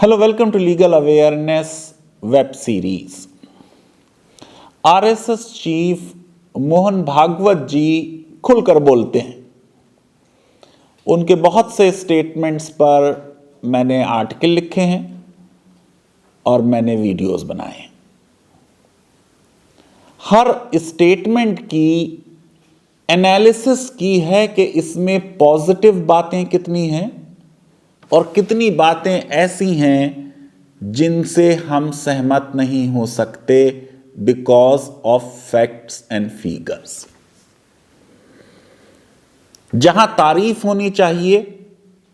Hello, welcome to legal awareness web series. RSS chief Mohan Bhagwat ji खुलकर बोलते हैं। उनके बहुत से स्टेटमेंट्स पर मैंने आर्टिकल लिखे हैं और मैंने वीडियोस बनाए हैं। हर स्टेटमेंट की एनालिसिस की है कि इसमें पॉजिटिव बातें कितनी हैं और कितनी बातें ऐसी हैं जिनसे हम सहमत नहीं हो सकते because of facts and figures. जहां तारीफ होनी चाहिए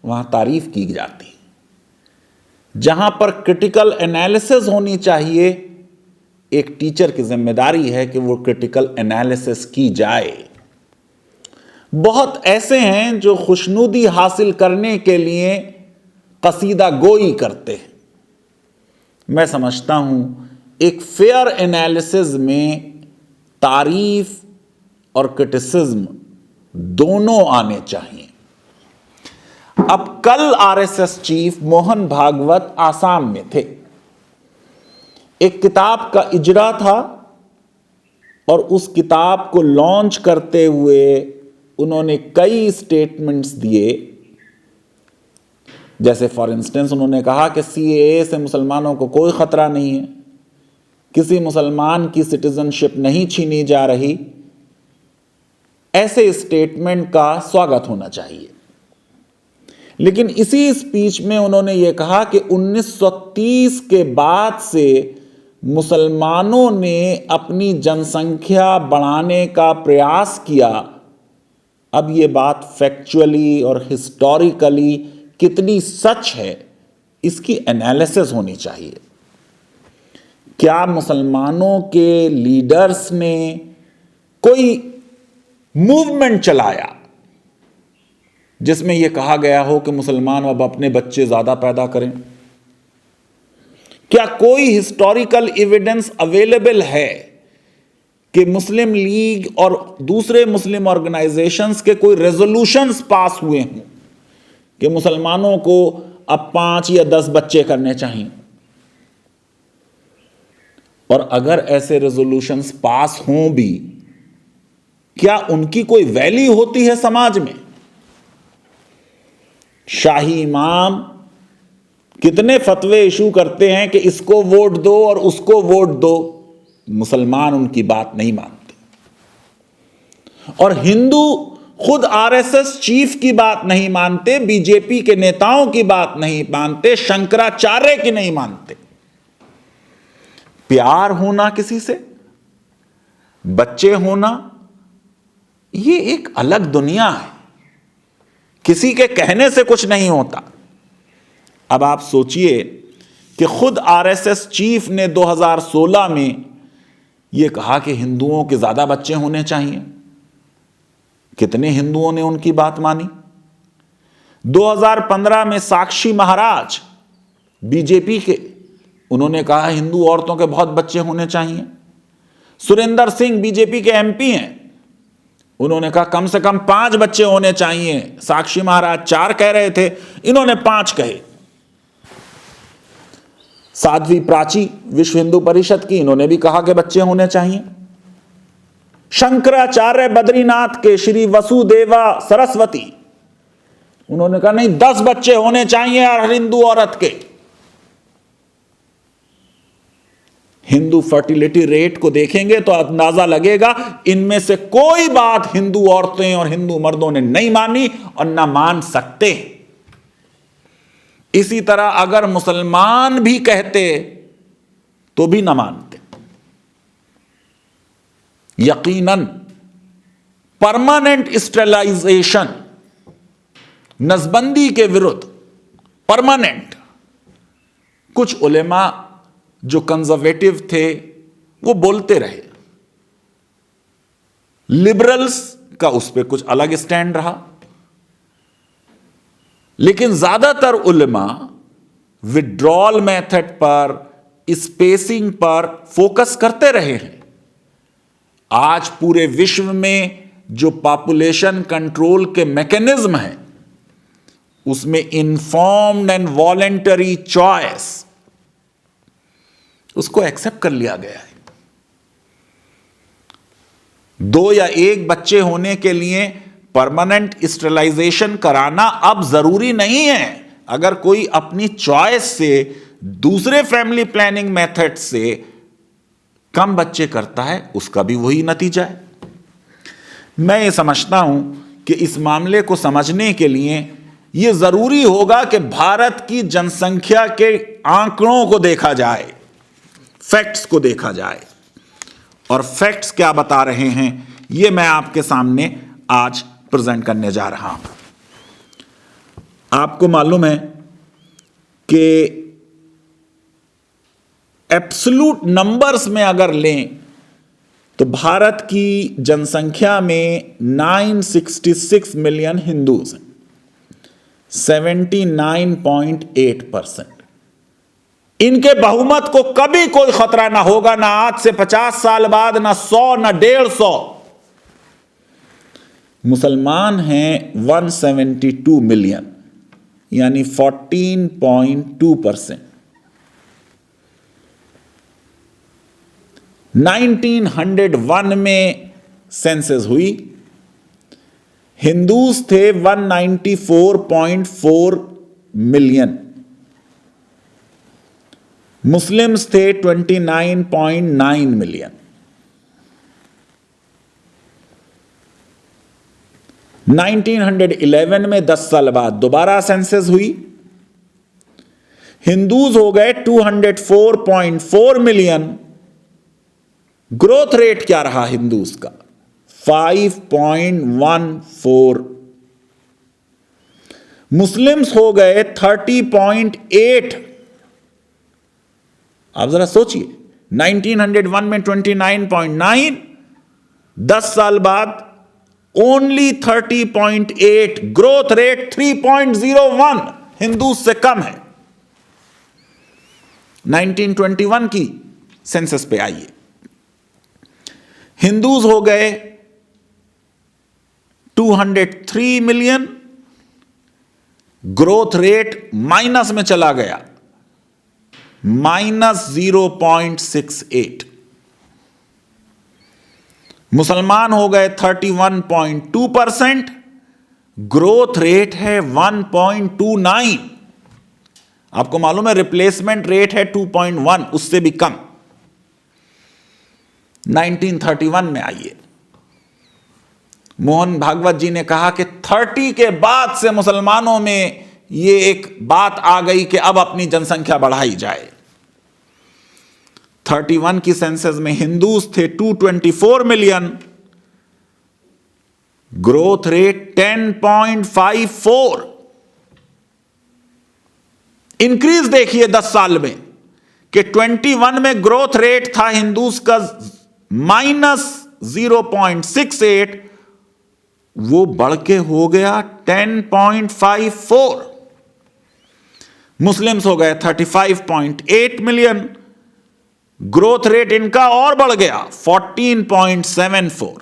वहां तारीफ की जाती, जहां पर क्रिटिकल एनालिसिस होनी चाहिए, एक टीचर की जिम्मेदारी है कि वो क्रिटिकल एनालिसिस की जाए। बहुत ऐसे हैं जो खुशनुदी हासिल करने के लिए कसीदा गोई करते हैं। मैं समझता हूं एक फेयर एनालिसिस में तारीफ और क्रिटिसिज्म दोनों आने चाहिए। अब कल आरएसएस चीफ मोहन भागवत आसाम में थे। एक किताब का इजरा था और उस किताब को लॉन्च करते हुए उन्होंने कई स्टेटमेंट्स दिए। जैसे फॉर इंस्टेंस उन्होंने कहा कि सीएए से मुसलमानों को कोई खतरा नहीं है, किसी मुसलमान की सिटीजनशिप नहीं छीनी जा रही। ऐसे स्टेटमेंट का स्वागत होना चाहिए। लेकिन इसी स्पीच में उन्होंने यह कहा कि 1930 के बाद से मुसलमानों ने अपनी जनसंख्या बढ़ाने का प्रयास किया। अब यह बात फैक्चुअली और हिस्टोरिकली कितनी सच है, इसकी एनालिसिस होनी चाहिए। क्या मुसलमानों के लीडर्स ने कोई मूवमेंट चलाया जिसमें यह कहा गया हो कि मुसलमान अब अपने बच्चे ज्यादा पैदा करें? क्या कोई हिस्टोरिकल एविडेंस अवेलेबल है कि मुस्लिम लीग और दूसरे मुस्लिम ऑर्गेनाइजेशंस के कोई रेजोल्यूशंस पास हुए हों कि मुसलमानों को अब 5 या 10 बच्चे करने चाहिए? और अगर ऐसे रेजोल्यूशंस पास हों भी, क्या उनकी कोई वैल्यू होती है समाज में? शाही इमाम कितने फतवे इशू करते हैं कि इसको वोट दो और उसको वोट दो, मुसलमान उनकी बात नहीं मानते। और हिंदू खुद आरएसएस चीफ की बात नहीं मानते, बीजेपी के नेताओं की बात नहीं मानते, शंकराचार्य की नहीं मानते। प्यार होना किसी से, बच्चे होना, ये एक अलग दुनिया है। किसी के कहने से कुछ नहीं होता। अब आप सोचिए कि खुद आरएसएस चीफ ने 2016 में यह कहा कि हिंदुओं के ज्यादा बच्चे होने चाहिए। कितने हिंदुओं ने उनकी बात मानी? 2015 में साक्षी महाराज बीजेपी के, उन्होंने कहा हिंदू औरतों के बहुत बच्चे होने चाहिए। सुरेंद्र सिंह बीजेपी के एमपी हैं, उन्होंने कहा कम से कम 5 बच्चे होने चाहिए। साक्षी महाराज 4 कह रहे थे, इन्होंने 5 कहे। साध्वी प्राची विश्व हिंदू परिषद की, इन्होंने भी कहा कि बच्चे होने चाहिए। शंकराचार्य बद्रीनाथ के श्री वसुदेवा सरस्वती, उन्होंने कहा नहीं 10 बच्चे होने चाहिए हर हिंदू औरत के। हिंदू फर्टिलिटी रेट को देखेंगे तो अंदाजा लगेगा इनमें से कोई बात हिंदू औरतें और हिंदू मर्दों ने नहीं मानी और ना मान सकते। इसी तरह अगर मुसलमान भी कहते तो भी ना मानते। यकीनन परमानेंट स्टेरिलाइजेशन, नसबंदी के विरुद्ध परमानेंट, कुछ उलेमा जो कंजर्वेटिव थे वो बोलते रहे। लिबरल्स का उस पर कुछ अलग स्टैंड रहा, लेकिन ज्यादातर उलेमा विड्रॉल मेथड पर, स्पेसिंग पर फोकस करते रहे हैं। आज पूरे विश्व में जो पॉपुलेशन कंट्रोल के मैकेनिज्म हैं उसमें इन्फॉर्म्ड एंड वॉलेंटरी चॉइस, उसको एक्सेप्ट कर लिया गया है। 2 या 1 बच्चे होने के लिए परमानेंट स्टेरिलाइजेशन कराना अब जरूरी नहीं है। अगर कोई अपनी चॉइस से दूसरे फैमिली प्लानिंग मेथड से कम बच्चे करता है, उसका भी वही नतीजा है। मैं ये समझता हूं कि इस मामले को समझने के लिए यह जरूरी होगा कि भारत की जनसंख्या के आंकड़ों को देखा जाए, फैक्ट्स को देखा जाए। और फैक्ट्स क्या बता रहे हैं, यह मैं आपके सामने आज प्रेजेंट करने जा रहा हूं। आपको मालूम है कि एब्सोल्यूट नंबर्स में अगर लें तो भारत की जनसंख्या में 966 मिलियन हिंदूज हैं, 79.8%। इनके बहुमत को कभी कोई खतरा ना होगा, ना आज से 50 साल बाद, ना 100, ना 150। मुसलमान हैं 172 मिलियन, यानी 14.2%। 1901 में सेंसस हुई, हिंदूज थे 194.4 मिलियन, मुस्लिम्स थे 29.9 मिलियन। 1911 में 10 साल बाद दोबारा सेंसस हुई, हिंदूज हो गए 204.4 मिलियन। ग्रोथ रेट क्या रहा हिंदूज का? 5.14। मुस्लिम्स हो गए 30.8। आप जरा सोचिए, 1901 में 29.9, 10 साल बाद ओनली 30.8, ग्रोथ रेट 3.01 हिंदू से कम है। 1921 की सेंसस पे आइए, हिंदूज हो गए 203 मिलियन, ग्रोथ रेट माइनस में चला गया, -0.68। मुसलमान हो गए 31.2%, ग्रोथ रेट है 1.29। आपको मालूम है रिप्लेसमेंट रेट है 2.1, उससे भी कम। 1931 में आइए, मोहन भागवत जी ने कहा कि 30 के बाद से मुसलमानों में यह एक बात आ गई कि अब अपनी जनसंख्या बढ़ाई जाए। 31 की सेंसस में हिंदूज थे 224 मिलियन, ग्रोथ रेट 10.54। इंक्रीज देखिए 10 साल में कि 21 में ग्रोथ रेट था हिंदूज का -0.68, वो बढ़ के हो गया 10.54। मुस्लिम्स हो गए 35.8 मिलियन, ग्रोथ रेट इनका और बढ़ गया 14.74।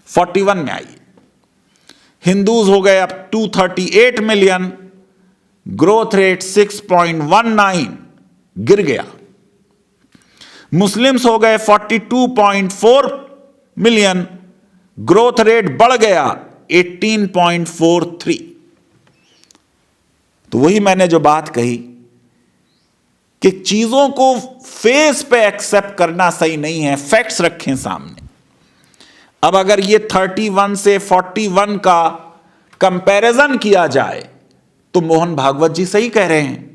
41 में आइए, हिंदूज हो गए अब 238 मिलियन, ग्रोथ रेट 6.19 गिर गया। मुस्लिम्स हो गए 42.4 मिलियन, ग्रोथ रेट बढ़ गया 18.43। तो वही मैंने जो बात कही कि चीजों को फेस पे एक्सेप्ट करना सही नहीं है, फैक्ट्स रखें सामने। अब अगर ये 31 से 41 का कंपैरिजन किया जाए तो मोहन भागवत जी सही कह रहे हैं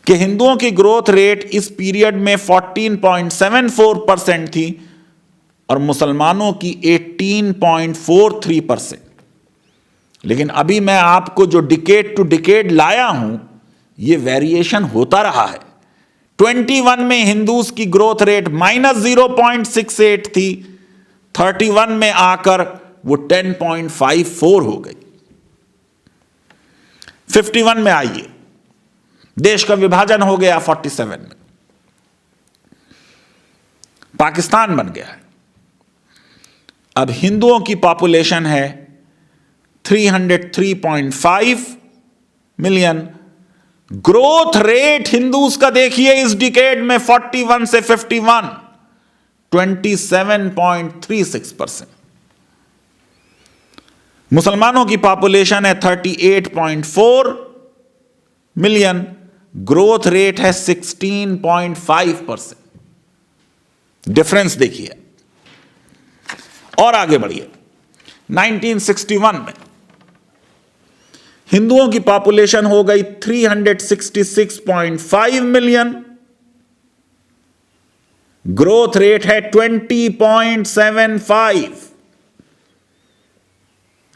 कि हिंदुओं की ग्रोथ रेट इस पीरियड में 14.74% थी और मुसलमानों की 18.43%। लेकिन अभी मैं आपको जो डिकेड टू डिकेड लाया हूं, यह वेरिएशन होता रहा है। 21 में हिंदूज की ग्रोथ रेट -0.68 थी, 31 में आकर वो 10.54 हो गई। 51 में आइए, देश का विभाजन हो गया 47 में, पाकिस्तान बन गया है। अब हिंदुओं की पॉपुलेशन है 303.5 मिलियन। ग्रोथ रेट हिंदूज का देखिए इस डिकेड में 41 से 51, 27.36%। मुसलमानों की पॉपुलेशन है 38.4 मिलियन, ग्रोथ रेट है 16.5%। डिफरेंस देखिए। और आगे बढ़िए। 1961 में हिंदुओं की पॉपुलेशन हो गई 366.5 मिलियन, ग्रोथ रेट है 20.75।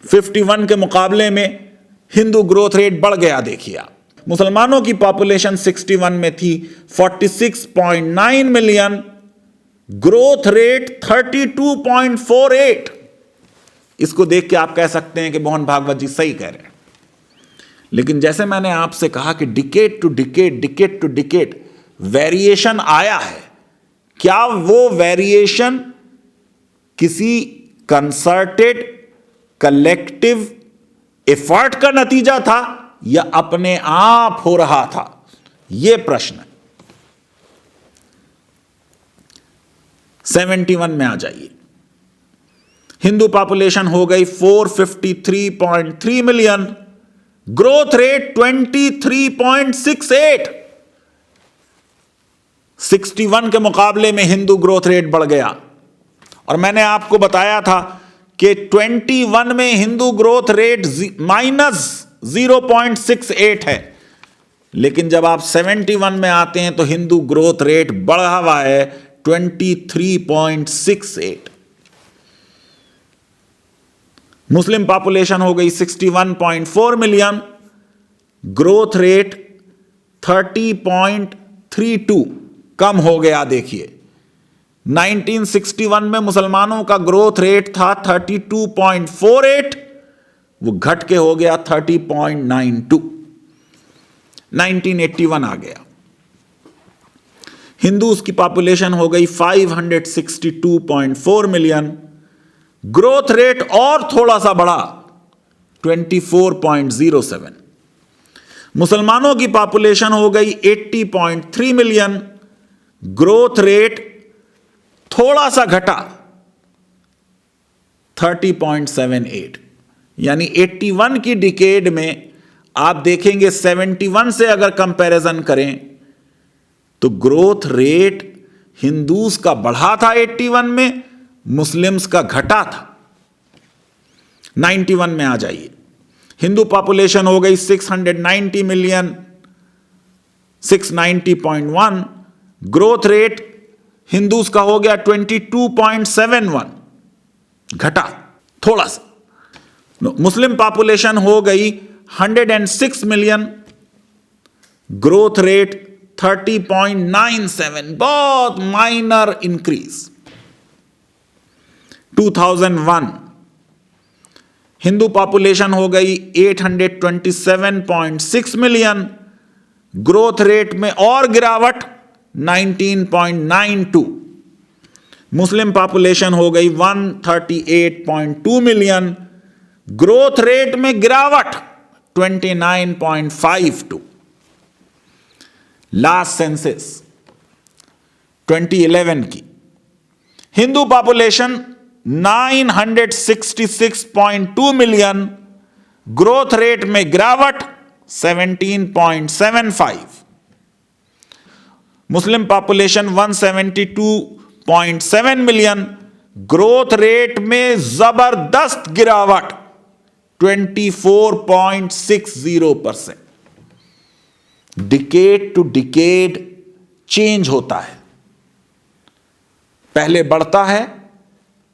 51 के मुकाबले में हिंदू ग्रोथ रेट बढ़ गया देखिए आप। मुसलमानों की पॉपुलेशन 61 में थी 46.9 मिलियन, ग्रोथ रेट 32.48। इसको देख के आप कह सकते हैं कि मोहन भागवत जी सही कह रहे हैं। लेकिन जैसे मैंने आपसे कहा कि डिकेड टू डिकेड वेरिएशन आया है, क्या वो वेरिएशन किसी कंसर्टेड कलेक्टिव एफर्ट का नतीजा था या अपने आप हो रहा था? यह प्रश्न है। 71 में आ जाइए। हिंदू पॉपुलेशन हो गई 453.3 मिलियन, ग्रोथ रेट 23.68। 61 के मुकाबले में हिंदू ग्रोथ रेट बढ़ गया। और मैंने आपको बताया था कि 21 में हिंदू ग्रोथ रेट -0.68 है, लेकिन जब आप 71 में आते हैं तो हिंदू ग्रोथ रेट बढ़ा हुआ है 23.68। मुस्लिम पॉपुलेशन हो गई 61.4 मिलियन, ग्रोथ रेट 30.32, कम हो गया देखिए। 1961 में मुसलमानों का ग्रोथ रेट था 32.48, वो घट के हो गया 30.92। 1981 आ गया। हिंदूज की पॉपुलेशन हो गई 562.4 मिलियन, ग्रोथ रेट और थोड़ा सा बढ़ा 24.07। मुसलमानों की पॉपुलेशन हो गई 80.3 मिलियन, ग्रोथ रेट थोड़ा सा घटा 30.78। यानी 81 की डिकेड में आप देखेंगे 71 से अगर कंपैरिजन करें तो ग्रोथ रेट हिंदूज का बढ़ा था 81 में, मुस्लिम्स का घटा था। 91 में आ जाइए। हिंदू पॉपुलेशन हो गई 690 मिलियन, 690.1, ग्रोथ रेट हिंदूज का हो गया 22.71, घटा थोड़ा सा। मुस्लिम पॉपुलेशन हो गई 106 मिलियन, ग्रोथ रेट 30.97, बहुत माइनर इंक्रीज। 2001 हिंदू पॉपुलेशन हो गई 827.6 मिलियन, ग्रोथ रेट में और गिरावट 19.92। मुस्लिम पॉपुलेशन हो गई 138.2 मिलियन, ग्रोथ रेट में गिरावट 29.52। लास्ट सेंसस 2011 की Hindu population 966.2 million, growth rate में गिरावट 17.75। Muslim population 172.7 million, growth rate में जबरदस्त गिरावट 24.60%। डिकेड टू डिकेड चेंज होता है, पहले बढ़ता है,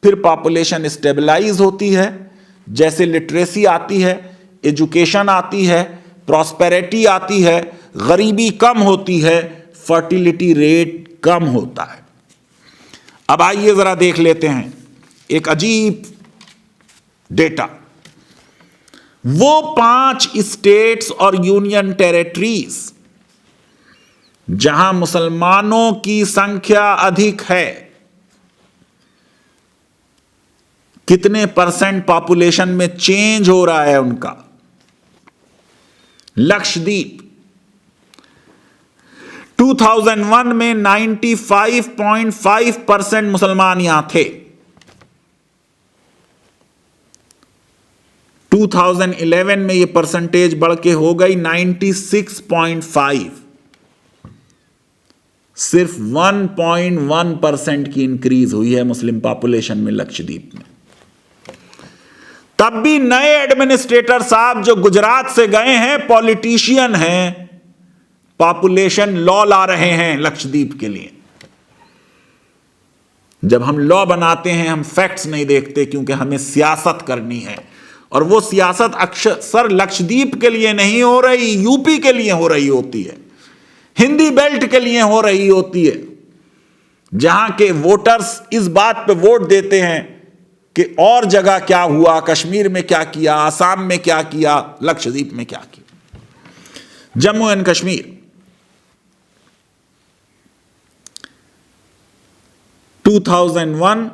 फिर पॉपुलेशन स्टेबलाइज होती है, जैसे लिटरेसी आती है, एजुकेशन आती है, प्रॉस्पेरिटी आती है, गरीबी कम होती है, फर्टिलिटी रेट कम होता है। अब आइए जरा देख लेते हैं एक अजीब डेटा। वो 5 स्टेट्स और यूनियन टेरिटरीज जहां मुसलमानों की संख्या अधिक है, कितने परसेंट पॉपुलेशन में चेंज हो रहा है उनका। लक्षद्वीप 2001 में 95.5% मुसलमान यहां थे। 2011 में यह परसेंटेज बढ़ के हो गई 96.5। सिर्फ 1.1% की इंक्रीज हुई है मुस्लिम पॉपुलेशन में लक्षद्वीप में। तब भी नए एडमिनिस्ट्रेटर साहब जो गुजरात से गए हैं, पॉलिटिशियन हैं, पॉपुलेशन लॉ ला रहे हैं लक्षद्वीप के लिए। जब हम लॉ बनाते हैं हम फैक्ट्स नहीं देखते, क्योंकि हमें सियासत करनी है, और वो सियासत अक्सर लक्षद्वीप के लिए नहीं हो रही, यूपी के लिए हो रही होती है, हिंदी बेल्ट के लिए हो रही होती है, जहां के वोटर्स इस बात पे वोट देते हैं कि और जगह क्या हुआ, कश्मीर में क्या किया, आसाम में क्या किया, लक्षद्वीप में क्या किया। Jammu and Kashmir 2001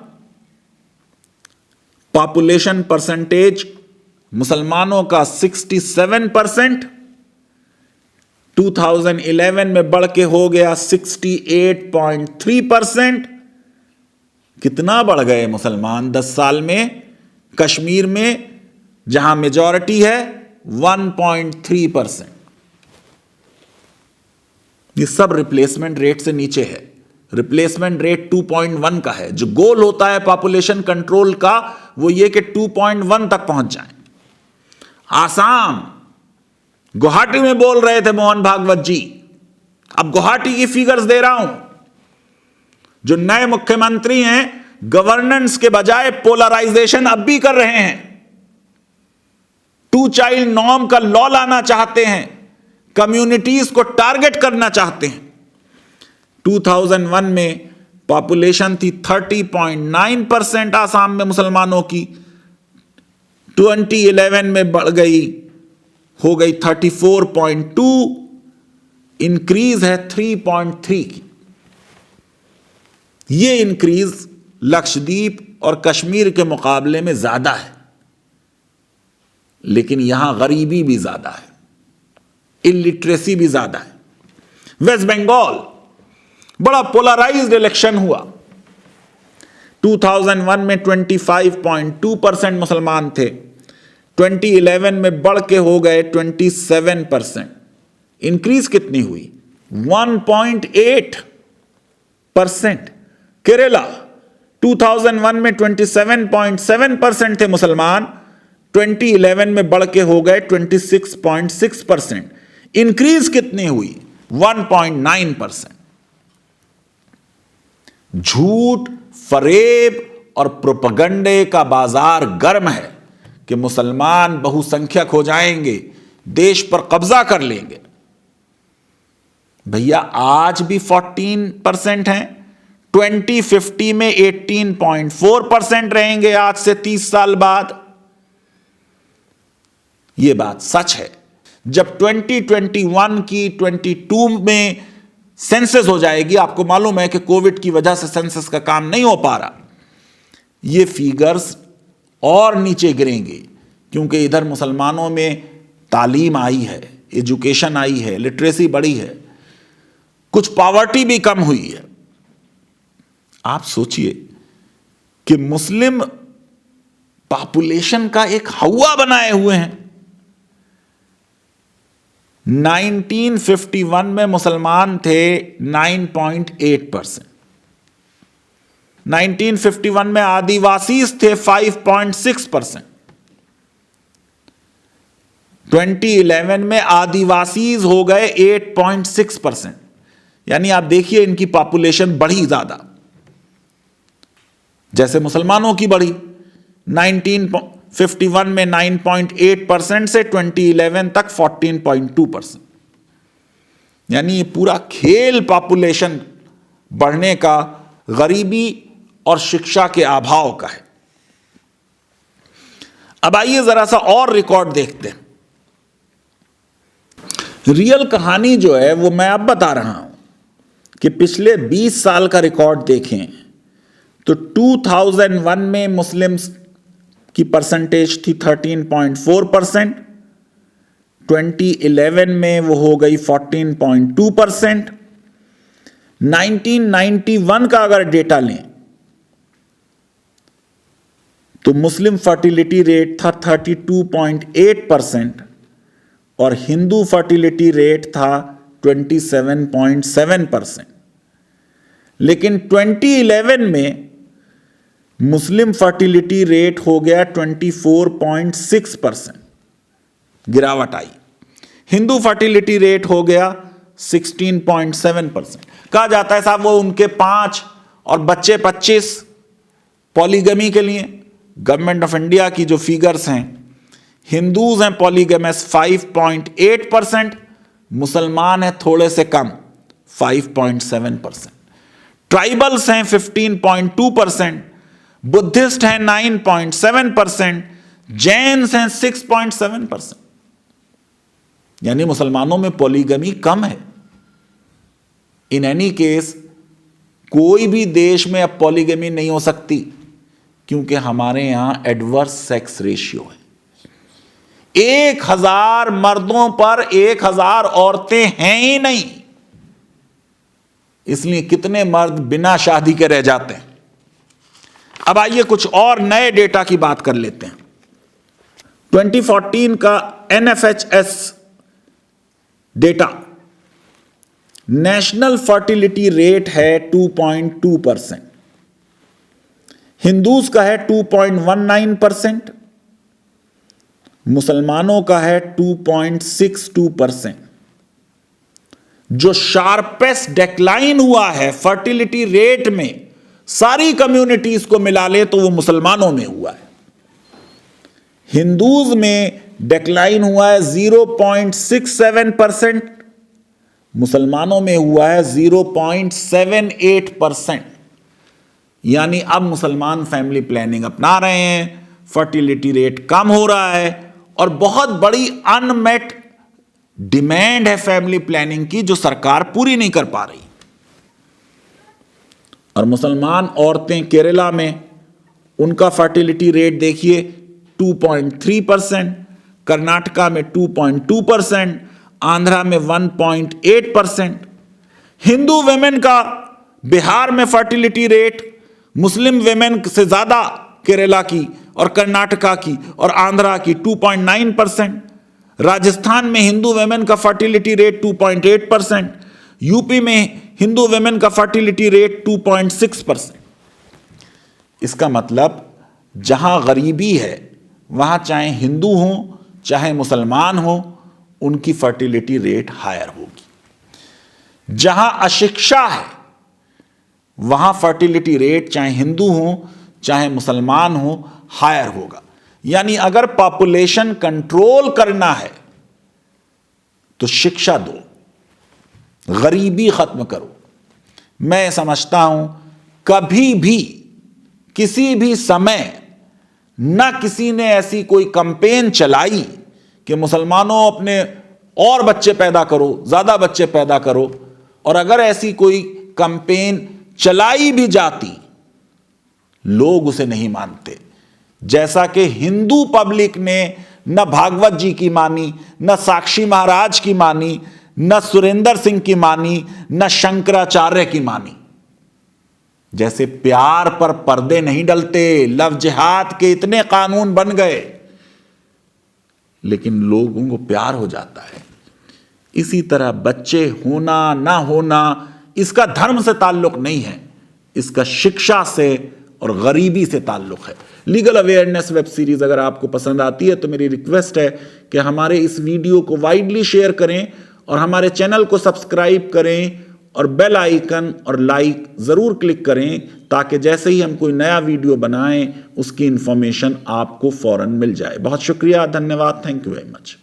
population percentage मुसलमानों का 67%, 2011 में बढ़ के हो गया 68.3%। कितना बढ़ गए मुसलमान 10 साल में। कश्मीर में जहां मेजॉरिटी है 1.3%। ये सब रिप्लेसमेंट रेट से नीचे है। रिप्लेसमेंट रेट 2.1 का है। जो गोल होता है पॉपुलेशन कंट्रोल का वो ये कि 2.1 तक पहुंच जाए। आसाम, गुवाहाटी में बोल रहे थे मोहन भागवत जी, अब गुवाहाटी की फिगर्स दे रहा हूं। जो नए मुख्यमंत्री हैं गवर्नेंस के बजाय पोलराइजेशन अब भी कर रहे हैं। 2 चाइल्ड नॉर्म का लॉ लाना चाहते हैं, कम्युनिटीज को टारगेट करना चाहते हैं। 2001 में पॉपुलेशन थी 30.9% आसाम में मुसलमानों की, 2011 में बढ़ गई, हो गई 34.2, इंक्रीज है 3.3 की। ये इंक्रीज लक्षद्वीप और कश्मीर के मुकाबले में ज्यादा है, लेकिन यहां गरीबी भी ज्यादा है, इलिटरेसी भी ज्यादा है। वेस्ट बंगाल बड़ा पोलराइज्ड इलेक्शन हुआ। 2001 में 25.2% मुसलमान थे, 2011 में बढ़ के हो गए 27%। इंक्रीज कितनी हुई? 1.8%। केरला 2001 में 27.7% थे मुसलमान, 2011 में बढ़ के हो गए 26.6%। इंक्रीज कितनी हुई? 1.9%। झूठ, फरेब और प्रोपगंडे का बाजार गर्म है कि मुसलमान बहुसंख्यक हो जाएंगे, देश पर कब्जा कर लेंगे। भैया आज भी 14% हैं, 2050 में 18.4% रहेंगे आज से 30 साल बाद। यह बात सच है। जब 2021 की 22 में सेंसस हो जाएगी, आपको मालूम है कि कोविड की वजह से सेंसस का काम नहीं हो पा रहा, ये फिगर्स और नीचे गिरेंगे, क्योंकि इधर मुसलमानों में तालीम आई है, एजुकेशन आई है, लिटरेसी बढ़ी है, कुछ पॉवर्टी भी कम हुई है। आप सोचिए कि मुस्लिम पॉपुलेशन का एक हवा बनाए हुए हैं। 1951 में मुसलमान थे 9.8%, 1951 में आदिवासी थे 5.6%, 2011 में आदिवासी हो गए 8.6%। यानी आप देखिए इनकी पॉपुलेशन बढ़ी ज्यादा, जैसे मुसलमानों की बढ़ी। 1951 में 9.8% से 2011 तक 14.2%। यानी ये पूरा खेल पॉपुलेशन बढ़ने का गरीबी और शिक्षा के अभाव का है। अब आइए जरा सा और रिकॉर्ड देखते हैं। रियल कहानी जो है वो मैं अब बता रहा हूं कि पिछले 20 साल का रिकॉर्ड देखें तो 2001 में मुस्लिम्स की परसेंटेज थी 13.4%, 2011 में वो हो गई 14.2%। 1991 का अगर डेटा लें तो मुस्लिम फर्टिलिटी रेट था 32.8% और हिंदू फर्टिलिटी रेट था 27.7%। लेकिन 2011 में मुस्लिम फर्टिलिटी रेट हो गया 24.6%, गिरावट आई। हिंदू फर्टिलिटी रेट हो गया 16.7%। कहा जाता है साहब वो उनके 5 और बच्चे 25 पॉलीगमी के लिए। गवर्नमेंट ऑफ इंडिया की जो फिगर्स हैं, हिंदूज हैं पॉलीगमस 5.8%, मुसलमान हैं थोड़े से कम 5.7%, ट्राइबल्स हैं 15.2%, बुद्धिस्ट हैं 9.7%, जैन्स हैं 6.7%। यानी मुसलमानों में पॉलीगमी कम है। इन एनी केस कोई भी देश में अब पॉलीगमी नहीं हो सकती क्योंकि हमारे यहां एडवर्स सेक्स रेशियो है। 1000 मर्दों पर 1000 औरतें हैं ही नहीं, इसलिए कितने मर्द बिना शादी के रह जाते हैं। अब आइए कुछ और नए डेटा की बात कर लेते हैं। 2014 का NFHS data, national fertility rate है 2.2%, हिंदूज का है 2.19%, मुसलमानों का है 2.62%। जो शार्पेस्ट डेक्लाइन हुआ है फर्टिलिटी रेट में सारी कम्युनिटीज को मिला ले तो वो मुसलमानों में हुआ है। हिंदूज में डेक्लाइन हुआ है 0.67%, मुसलमानों में हुआ है 0.78%। यानी अब मुसलमान फैमिली प्लानिंग अपना रहे हैं, फर्टिलिटी रेट कम हो रहा है और बहुत बड़ी अनमेट डिमांड है फैमिली प्लानिंग की जो सरकार पूरी नहीं कर पा रही। और मुसलमान औरतें केरला में, उनका फर्टिलिटी रेट देखिए 2.3%, कर्नाटका में 2.2%, आंध्रा में 1.8%। हिंदू वेमेन का बिहार में फर्टिलिटी रेट मुस्लिम वेमेन से ज्यादा केरला की और कर्नाटका की और आंध्रा की 2.9%। राजस्थान में हिंदू वेमेन का फर्टिलिटी रेट 2.8%, यूपी में हिंदू वेमेन का फर्टिलिटी रेट 2.6%। इसका मतलब जहां गरीबी है वहां चाहे हिंदू हो चाहे मुसलमान हो उनकी फर्टिलिटी रेट हायर होगी। जहां अशिक्षा है वहां फर्टिलिटी रेट चाहे हिंदू हो चाहे मुसलमान हो हायर होगा। यानी अगर पॉपुलेशन कंट्रोल करना है तो शिक्षा दो, गरीबी खत्म करो। मैं समझता हूं कभी भी किसी भी समय ना किसी ने ऐसी कोई कैंपेन चलाई कि मुसलमानों अपने और बच्चे पैदा करो, ज्यादा बच्चे पैदा करो। और अगर ऐसी कोई कैंपेन चलाई भी जाती लोग उसे नहीं मानते। जैसा कि हिंदू पब्लिक ने न भागवत जी की मानी, न साक्षी महाराज की मानी, न सुरेंद्र सिंह की मानी, न शंकराचार्य की मानी। जैसे प्यार पर पर्दे नहीं डलते, लव जिहाद के इतने कानून बन गए लेकिन लोगों को प्यार हो जाता है। इसी तरह बच्चे होना ना होना इसका धर्म से ताल्लुक नहीं है, इसका शिक्षा से और गरीबी से ताल्लुक है। लीगल अवेयरनेस वेब सीरीज अगर आपको पसंद आती है तो मेरी रिक्वेस्ट है कि हमारे इस वीडियो को वाइडली शेयर करें और हमारे चैनल को सब्सक्राइब करें और बेल आइकन और लाइक ज़रूर क्लिक करें ताकि जैसे ही हम कोई नया वीडियो बनाएं उसकी इंफॉर्मेशन आपको फ़ौरन मिल जाए। बहुत शुक्रिया, धन्यवाद, थैंक यू वेरी मच।